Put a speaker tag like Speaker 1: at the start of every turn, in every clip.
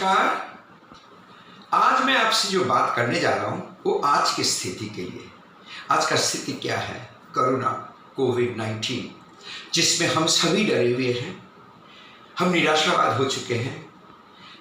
Speaker 1: नमस्कार। आज मैं आपसे जो बात करने जा रहा हूँ वो आज की स्थिति के लिए। आज का स्थिति क्या है? कोरोना, कोविड-19, जिसमें हम सभी डरे हुए हैं। हम निराशावाद हो चुके हैं।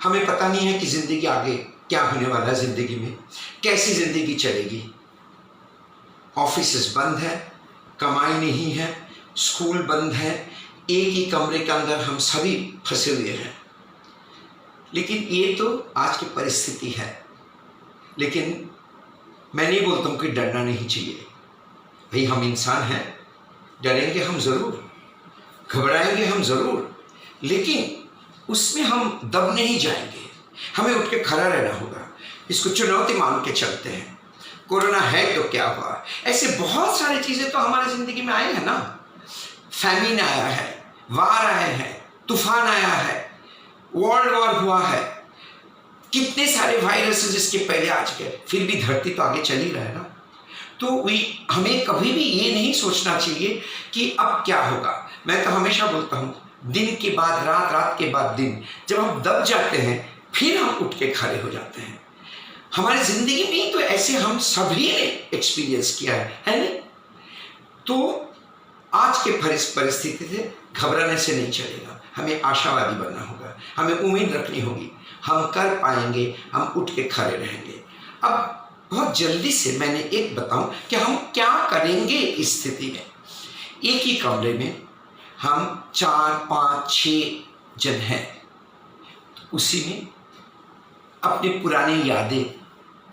Speaker 1: हमें पता नहीं है कि ज़िंदगी आगे क्या होने वाला है, ज़िंदगी में कैसी ज़िंदगी चलेगी। ऑफिसेस बंद है, कमाई नहीं है, स्कूल बंद है, एक ही कमरे के अंदर हम सभी फंसे हुए हैं। लेकिन ये तो आज की परिस्थिति है। लेकिन मैं नहीं बोलता हूँ कि डरना नहीं चाहिए। भाई, हम इंसान हैं, डरेंगे हम ज़रूर, घबराएंगे हम ज़रूर, लेकिन उसमें हम दब नहीं जाएंगे। हमें उठ के खड़ा रहना होगा। इसको चुनौती मान के चलते हैं। कोरोना है तो क्या हुआ? ऐसे बहुत सारी चीज़ें तो हमारी ज़िंदगी में आई है ना। फैमिन आया है, वार आए हैं, तूफान आया है, वर्ल्ड वॉर हुआ है, कितने सारे वायरस जिसके पहले आ चुके हैं, फिर भी धरती तो आगे चल ही रहा है ना। तो हमें कभी भी ये नहीं सोचना चाहिए कि अब क्या होगा। मैं तो हमेशा बोलता हूँ, दिन के बाद रात, रात के बाद दिन, जब हम दब जाते हैं फिर हम उठ के खड़े हो जाते हैं। हमारी ज़िंदगी में तो ऐसे हम सभी ने एक्सपीरियंस किया है नहीं? तो आज के परिस्थिति से घबराने से नहीं चलेगा। हमें आशावादी बनना होगा, हमें उम्मीद रखनी होगी। हम कर पाएंगे, हम उठ के खड़े रहेंगे। अब बहुत जल्दी से मैंने एक बताऊं कि हम क्या करेंगे इस स्थिति में। एक ही कमरे में हम 4, 5, 6 जन हैं। तो उसी में अपनी पुरानी यादें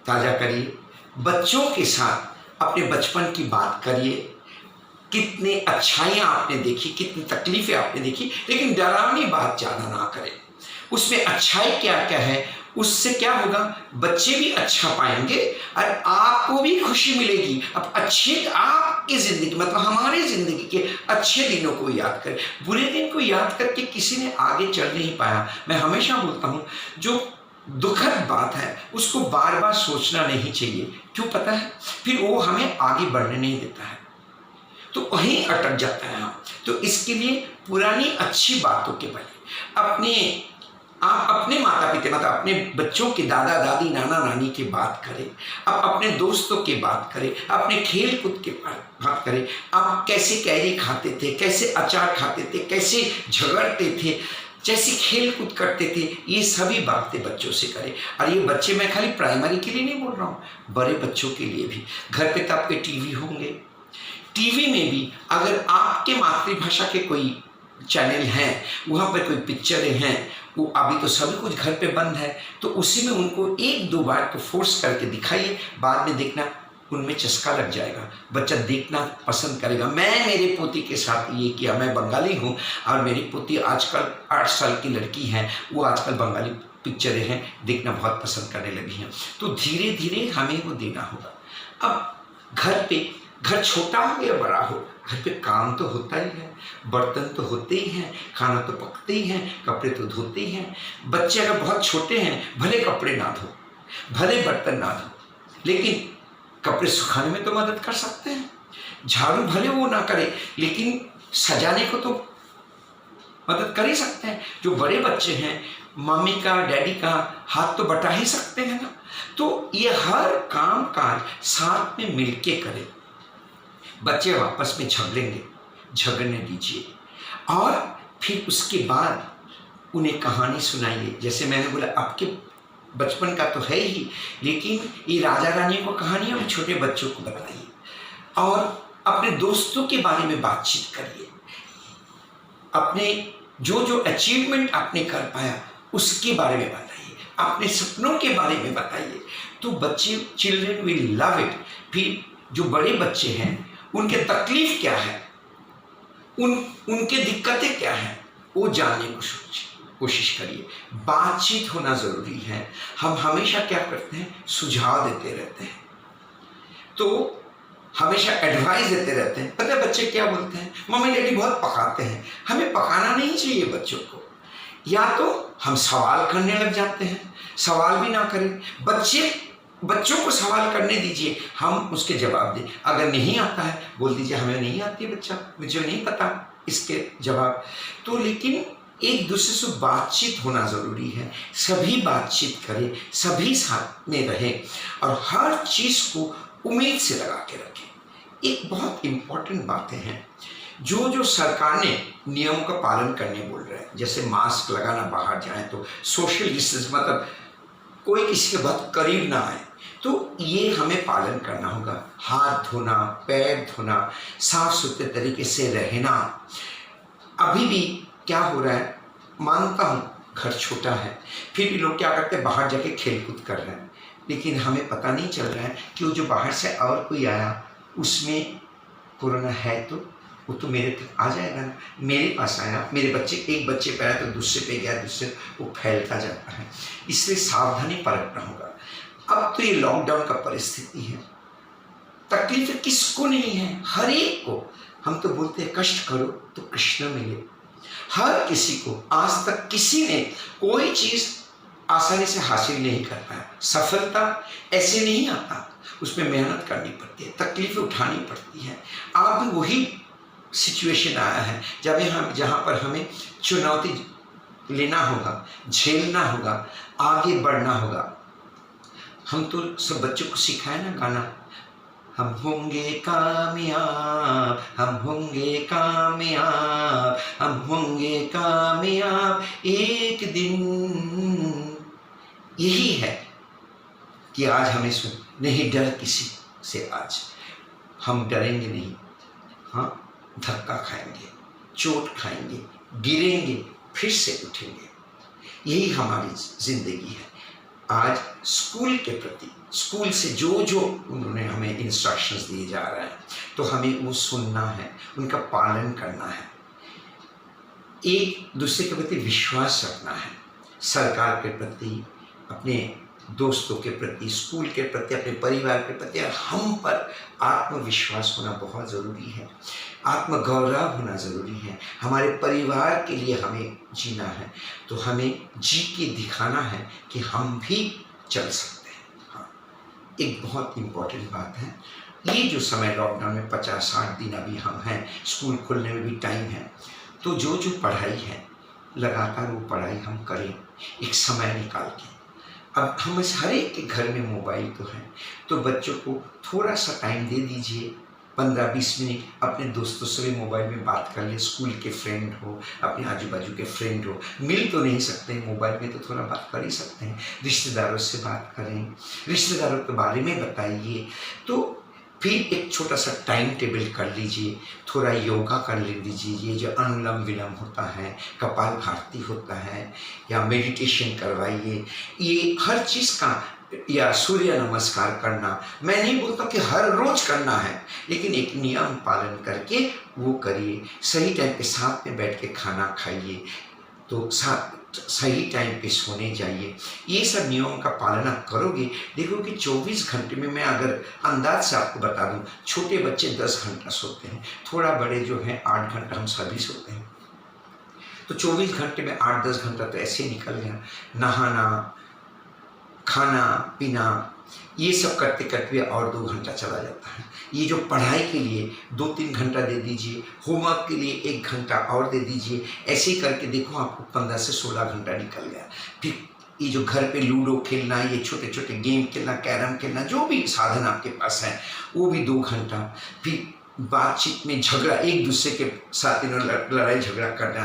Speaker 1: ताज़ा करिए। बच्चों के साथ अपने बचपन की बात करिए। कितनी अच्छाइयाँ आपने देखी, कितनी तकलीफ़ें आपने देखी, लेकिन डरावनी बात ज़्यादा ना करें। उसमें अच्छाई क्या क्या है, उससे क्या होगा, बच्चे भी अच्छा पाएंगे और आपको भी खुशी मिलेगी। अब अच्छे आपकी ज़िंदगी, मतलब हमारी ज़िंदगी के अच्छे दिनों को याद करें। बुरे दिन को याद करके किसी ने आगे चल नहीं पाया। मैं हमेशा बोलता हूँ, जो दुखद बात है उसको बार बार सोचना नहीं चाहिए। क्यों पता है? फिर वो हमें आगे बढ़ने नहीं देता है, तो वहीं अटक जाता है हम। तो इसके लिए पुरानी अच्छी बातों के बजाय आप अपने माता पिता, मतलब अपने बच्चों के दादा दादी, नाना नानी की बात करें। आप अपने दोस्तों की बात करें, अपने खेल कूद की बात करें। आप कैसे कैरी खाते थे, कैसे अचार खाते थे, कैसे झगड़ते थे, जैसे खेल कूद करते थे, ये सभी बातें बच्चों से करें। और ये बच्चे, मैं खाली प्राइमरी के लिए नहीं बोल रहा हूँ, बड़े बच्चों के लिए भी। घर पे तो आपके टीवी होंगे, टीवी में भी अगर आपके मातृभाषा के कोई चैनल हैं, वहाँ पर कोई पिक्चरें हैं, वो अभी तो सभी कुछ घर पे बंद है, तो उसी में उनको 1-2 बार तो फोर्स करके दिखाइए। बाद में देखना उनमें चस्का लग जाएगा, बच्चा देखना पसंद करेगा। मैं मेरे पोती के साथ ये किया। मैं बंगाली हूँ और मेरी पोती आजकल 8 साल की लड़की है, वो आजकल बंगाली पिक्चरें हैं देखना बहुत पसंद करने लगी हैं। तो धीरे धीरे हमें वो देना होगा। अब घर छोटा हो या बड़ा हो, घर पे काम तो होता ही है, बर्तन तो होते ही हैं, खाना तो पकते ही हैं, कपड़े तो धोते ही हैं। बच्चे अगर बहुत छोटे हैं, भले कपड़े ना धो, भले बर्तन ना धो, लेकिन कपड़े सुखाने में तो मदद कर सकते हैं। झाड़ू भले वो ना करे, लेकिन सजाने को तो मदद कर ही सकते हैं। जो बड़े बच्चे हैं, मम्मी का, डैडी का हाथ तो बटा ही सकते हैं ना। तो ये हर काम काज साथ में मिलके करें। बच्चे आपस में झगड़ने दीजिए और फिर उसके बाद उन्हें कहानी सुनाइए। जैसे मैंने बोला, आपके बचपन का तो है ही, लेकिन ये राजा रानी को कहानी और छोटे बच्चों को बताइए। और अपने दोस्तों के बारे में बातचीत करिए। अपने जो अचीवमेंट आपने कर पाया उसके बारे में बताइए, अपने सपनों के बारे में बताइए। तो बच्चे, चिल्ड्रन विल लव इट। फिर जो बड़े बच्चे हैं, उनके तकलीफ क्या है, उनके दिक्कतें क्या हैं, वो जानने की कोशिश करिए। बातचीत होना ज़रूरी है। हम हमेशा क्या करते हैं, सुझाव देते रहते हैं, तो हमेशा एडवाइस देते रहते हैं। पता है बच्चे क्या बोलते हैं, मम्मी डैडी बहुत पकाते हैं। हमें पकाना नहीं चाहिए बच्चों को। या तो हम सवाल करने लग जाते हैं, सवाल भी ना करें। बच्चों को सवाल करने दीजिए, हम उसके जवाब दें। अगर नहीं आता है, बोल दीजिए हमें नहीं आती है बच्चा, मुझे नहीं पता इसके जवाब। तो लेकिन एक दूसरे से बातचीत होना ज़रूरी है। सभी बातचीत करें, सभी साथ में रहें और हर चीज़ को उम्मीद से लगा के रखें। एक बहुत इम्पॉर्टेंट बातें हैं जो जो सरकार ने नियमों का पालन करने बोल रहे हैं, जैसे मास्क लगाना, बाहर जाएं तो सोशल डिस्टेंस, मतलब कोई किसी के बहुत करीब ना आए, तो ये हमें पालन करना होगा। हाथ धोना, पैर धोना, साफ सुथरे तरीके से रहना। अभी भी क्या हो रहा है, मानता हूँ घर छोटा है, फिर भी लोग क्या करते हैं, बाहर जाके खेल कूद कर रहे हैं, लेकिन हमें पता नहीं चल रहा है कि वो जो बाहर से और कोई आया उसमें कोरोना है तो वो तो मेरे तक आ जाएगा ना। मेरे पास आया, मेरे बच्चे, एक बच्चे पे आया तो दूसरे पे गया, दूसरे, वो फैलता जाता है। इसलिए सावधानी बरतना होगा। अब तो ये लॉकडाउन का परिस्थिति है, तकलीफ किसको नहीं है, हर एक को। हम तो बोलते हैं कष्ट करो तो कृष्ण मिले। हर किसी को, आज तक किसी ने कोई चीज़ आसानी से हासिल नहीं कर पाया। सफलता ऐसे नहीं आता, उसमें मेहनत करनी पड़ती है, तकलीफें उठानी पड़ती है। आप भी वही सिचुएशन आया है जहाँ पर हमें चुनौती लेना होगा, झेलना होगा, आगे बढ़ना होगा। हम तो सब बच्चों को सिखाए ना गाना, हम होंगे कामयाब, हम होंगे कामयाब, हम होंगे कामयाब एक दिन। यही है कि आज हमें नहीं डर किसी से, आज हम डरेंगे नहीं। हाँ, धक्का खाएंगे, चोट खाएंगे, गिरेंगे, फिर से उठेंगे। यही हमारी जिंदगी है। आज स्कूल के प्रति, स्कूल से जो जो उन्होंने हमें इंस्ट्रक्शंस दिए जा रहे हैं, तो हमें वो सुनना है, उनका पालन करना है, एक दूसरे के प्रति विश्वास रखना है, सरकार के प्रति, अपने दोस्तों के प्रति, स्कूल के प्रति, अपने परिवार के प्रति, और हम पर आत्मविश्वास होना बहुत ज़रूरी है, आत्मगौरव होना ज़रूरी है। हमारे परिवार के लिए हमें जीना है, तो हमें जी के दिखाना है कि हम भी चल सकते हैं। हाँ, एक बहुत इम्पॉर्टेंट बात है, ये जो समय लॉकडाउन में 50-60 दिन अभी हम हैं, स्कूल खुलने में भी टाइम है, तो जो जो पढ़ाई है लगातार वो पढ़ाई हम करें एक समय निकाल के। अब हम हर एक के घर में मोबाइल तो है, तो बच्चों को थोड़ा सा टाइम दे दीजिए, 15-20 मिनट अपने दोस्तों से भी मोबाइल में बात कर ले। स्कूल के फ्रेंड हो, अपने आजू बाजू के फ्रेंड हो, मिल तो नहीं सकते हैं मोबाइल में, तो थोड़ा बात कर ही सकते हैं। रिश्तेदारों से बात करें, रिश्तेदारों के बारे में बताइए। तो फिर एक छोटा सा टाइम टेबल कर लीजिए, थोड़ा योगा कर लीजिए, ये जो अनुलोम विलोम होता है, कपाल भारती होता है, या मेडिटेशन करवाइए। ये हर चीज़ का, या सूर्य नमस्कार करना, मैं नहीं बोलता कि हर रोज करना है, लेकिन एक नियम पालन करके वो करिए। सही टाइम पे साथ में बैठ के खाना खाइए, तो सही टाइम पे सोने जाइए। ये सब नियमों का पालन आप करोगे, देखो कि 24 घंटे में, मैं अगर अंदाज से आपको बता दूं, छोटे बच्चे 10 घंटा सोते हैं, थोड़ा बड़े जो हैं 8 घंटा, हम सभी सोते हैं, तो 24 घंटे में 8-10 घंटा तो ऐसे निकल गया। नहाना, खाना पीना, ये सब करते करते और 2 घंटा चला जाता है। ये जो पढ़ाई के लिए 2-3 घंटा दे दीजिए, होमवर्क के लिए 1 घंटा और दे दीजिए, ऐसे ही करके देखो आपको 15 से 16 घंटा निकल गया। फिर ये जो घर पे लूडो खेलना, ये छोटे छोटे गेम खेलना, कैरम खेलना, जो भी साधन आपके पास है वो भी 2 घंटा। फिर बातचीत में झगड़ा, एक दूसरे के साथ लड़ाई झगड़ा करना,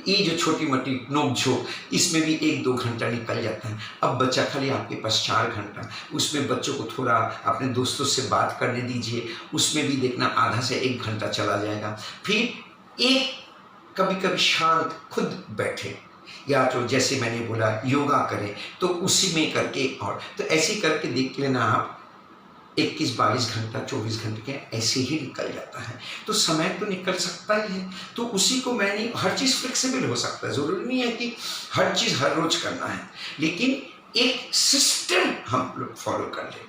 Speaker 1: ये जो छोटी मोटी नोक झोंक, इसमें भी 1-2 घंटा निकल जाता है। अब बचा खाली आपके पास 4 घंटा, उसमें बच्चों को थोड़ा अपने दोस्तों से बात करने दीजिए, उसमें भी देखना आधा से 1 घंटा चला जाएगा। फिर एक कभी कभी शांत खुद बैठे, या तो जैसे मैंने बोला योगा करें, तो उसी में करके, और तो ऐसे करके देख लेना आप 21-22 घंटा, 24 घंटे के ऐसे ही निकल जाता है। तो समय तो निकल सकता ही है, तो उसी को मैं नहीं, हर चीज़ फ्लेक्सिबल हो सकता है, ज़रूरी नहीं है कि हर चीज़ हर रोज़ करना है, लेकिन एक सिस्टम हम लोग फॉलो कर लें,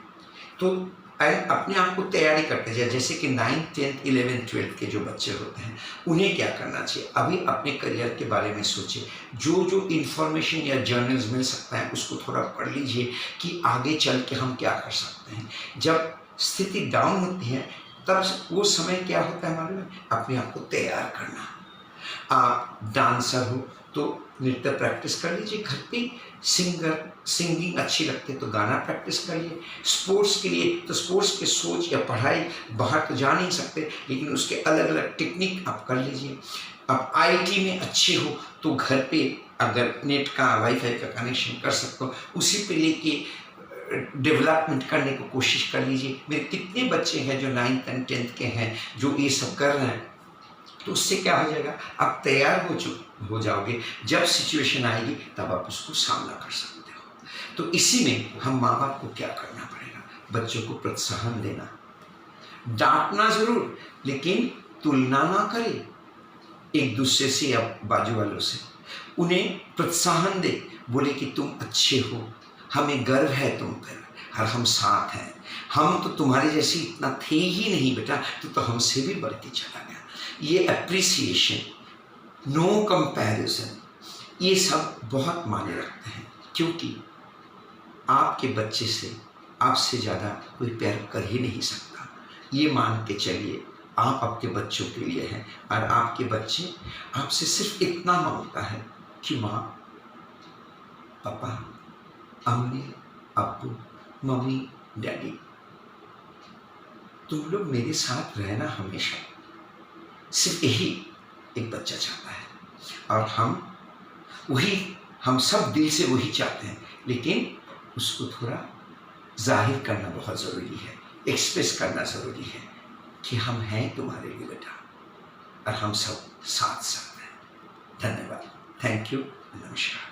Speaker 1: तो अपने आप को तैयारी करते जाए। जैसे कि 9th 10th 11th 12th के जो बच्चे होते हैं, उन्हें क्या करना चाहिए, अभी अपने करियर के बारे में सोचिए, जो जो इन्फॉर्मेशन या जर्नल्स मिल सकता है उसको थोड़ा पढ़ लीजिए कि आगे चल के हम क्या कर सकते हैं। जब स्थिति डाउन होती है तब वो समय क्या होता है हमारे में, अपने आप को तैयार करना। आप डांसर हो तो नृत्य प्रैक्टिस कर लीजिए घर पे। सिंगिंग अच्छी लगती है तो गाना प्रैक्टिस करिए। स्पोर्ट्स के लिए तो स्पोर्ट्स के सोच या पढ़ाई बाहर तो जा नहीं सकते, लेकिन उसके अलग अलग टेक्निक आप कर लीजिए। अब आईटी में अच्छे हो तो घर पे अगर नेट का वाईफाई का कनेक्शन कर सकते हो, उसी पे लेके डेवलपमेंट करने की कोशिश कर लीजिए। मेरे कितने बच्चे हैं जो 9th एंड 10th के हैं जो ये सब कर रहे हैं, तो उससे क्या हो जाएगा, आप तैयार हो जाओगे। जब सिचुएशन आएगी तब आप उसको सामना कर सकते हो। तो इसी में हम माँ बाप को क्या करना पड़ेगा, बच्चों को प्रोत्साहन देना, डांटना जरूर, लेकिन तुलना ना करें एक दूसरे से या बाजू वालों से। उन्हें प्रोत्साहन दे, बोले कि तुम अच्छे हो, हमें गर्व है तुम पर और हम साथ हैं। हम तो तुम्हारे जैसे इतना थे ही नहीं बेटा, तो हमसे भी बढ़ के चला गया। ये अप्रिसिएशन, नो कंपैरिजन, ये सब बहुत मायने रखते हैं, क्योंकि आपके बच्चे से आपसे ज़्यादा कोई प्यार कर ही नहीं सकता। ये मान के चलिए आप आपके बच्चों के लिए हैं, और आपके बच्चे आपसे सिर्फ इतना मांगता है कि माँ, पापा, अम्मी, अब्बू, मम्मी, डैडी, तुम लोग मेरे साथ रहना हमेशा। सिर्फ यही एक बच्चा चाहता है, और हम सब दिल से वही चाहते हैं, लेकिन उसको थोड़ा जाहिर करना बहुत ज़रूरी है, एक्सप्रेस करना ज़रूरी है कि हम हैं तुम्हारे लिए बेटा, और हम सब साथ साथ हैं। धन्यवाद। Thank you. नमस्कार।